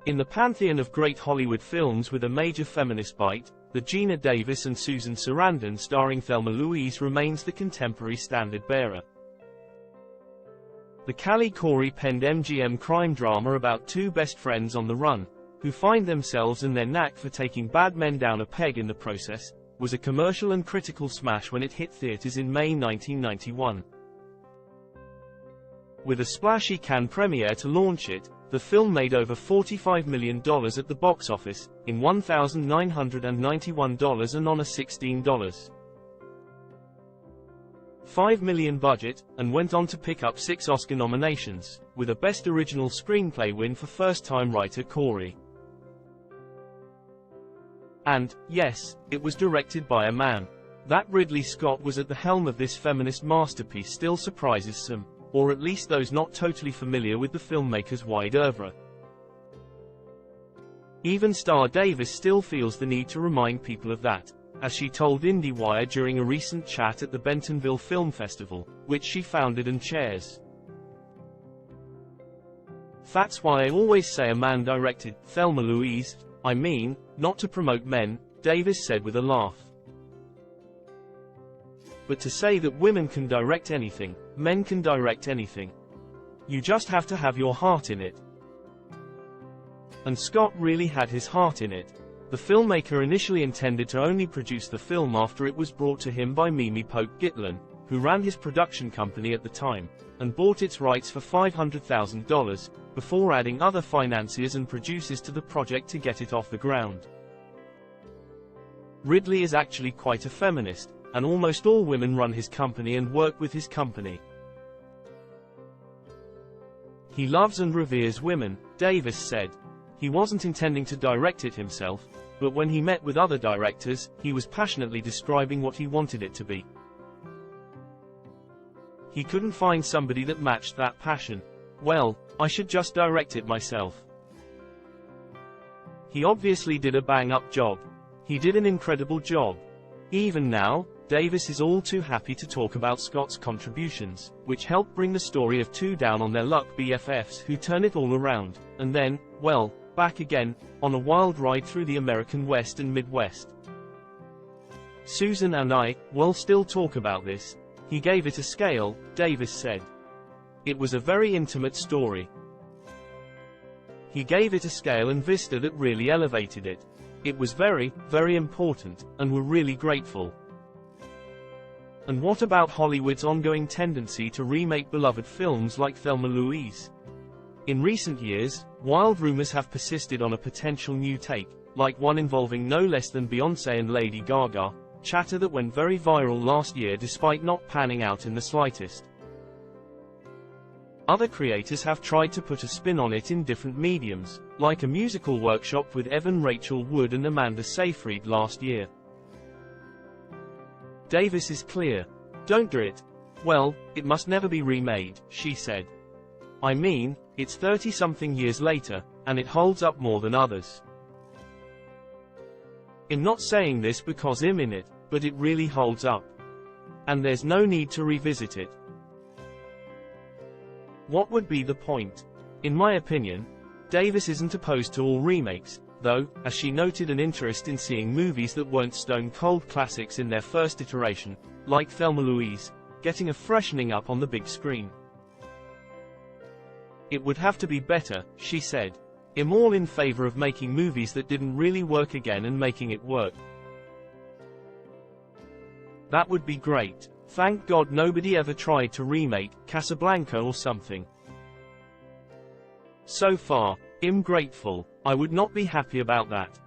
In the pantheon of great Hollywood films with a major feminist bite, the Geena Davis and Susan Sarandon starring Thelma Louise remains the contemporary standard-bearer. The Callie Corey-penned MGM crime drama about two best friends on the run, who find themselves and their knack for taking bad men down a peg in the process, was a commercial and critical smash when it hit theaters in May 1991. With a splashy Cannes premiere to launch it, the film made over $45 million at the box office, in $1,991 and on a $16.5 million budget, and went on to pick up 6 Oscar nominations, with a Best Original Screenplay win for first-time writer Corey. And, yes, it was directed by a man. That Ridley Scott was at the helm of this feminist masterpiece still surprises some, or at least those not totally familiar with the filmmaker's wide oeuvre. Even star Davis still feels the need to remind people of that, as she told IndieWire during a recent chat at the Bentonville Film Festival, which she founded and chairs. "That's why I always say a man directed Thelma Louise, I mean, not to promote men," Davis said with a laugh. "But to say that women can direct anything, men can direct anything. You just have to have your heart in it." And Scott really had his heart in it. The filmmaker initially intended to only produce the film after it was brought to him by Mimi Pope-Gitlin, who ran his production company at the time, and bought its rights for $500,000, before adding other financiers and producers to the project to get it off the ground. Ridley is actually quite a feminist, and almost all women run his company and work with his company. He loves and reveres women, Davis said. He wasn't intending to direct it himself, but when he met with other directors, he was passionately describing what he wanted it to be. He couldn't find somebody that matched that passion. "Well, I should just direct it myself." He obviously did a bang-up job. He did an incredible job. Even now, Davis is all too happy to talk about Scott's contributions, which helped bring the story of two down-on-their-luck BFFs who turn it all around, and then, well, back again, on a wild ride through the American West and Midwest. "Susan and I, will still talk about this. He gave it a scale," Davis said. "It was a very intimate story. He gave it a scale and vista that really elevated it. It was very, very important, and we're really grateful." And what about Hollywood's ongoing tendency to remake beloved films like Thelma Louise? In recent years, wild rumors have persisted on a potential new take, like one involving no less than Beyoncé and Lady Gaga, chatter that went very viral last year despite not panning out in the slightest. Other creators have tried to put a spin on it in different mediums, like a musical workshop with Evan Rachel Wood and Amanda Seyfried last year. Davis is clear. "Don't do it. Well, it must never be remade," she said. "I mean, it's 30-something years later, and it holds up more than others. I'm not saying this because I'm in it, but it really holds up. And there's no need to revisit it. What would be the point?" In my opinion, Davis isn't opposed to all remakes, though, as she noted an interest in seeing movies that weren't stone-cold classics in their first iteration, like Thelma Louise, getting a freshening up on the big screen. "It would have to be better," she said. "I'm all in favor of making movies that didn't really work again and making it work. That would be great. Thank God nobody ever tried to remake Casablanca or something. So far, I'm grateful. I would not be happy about that."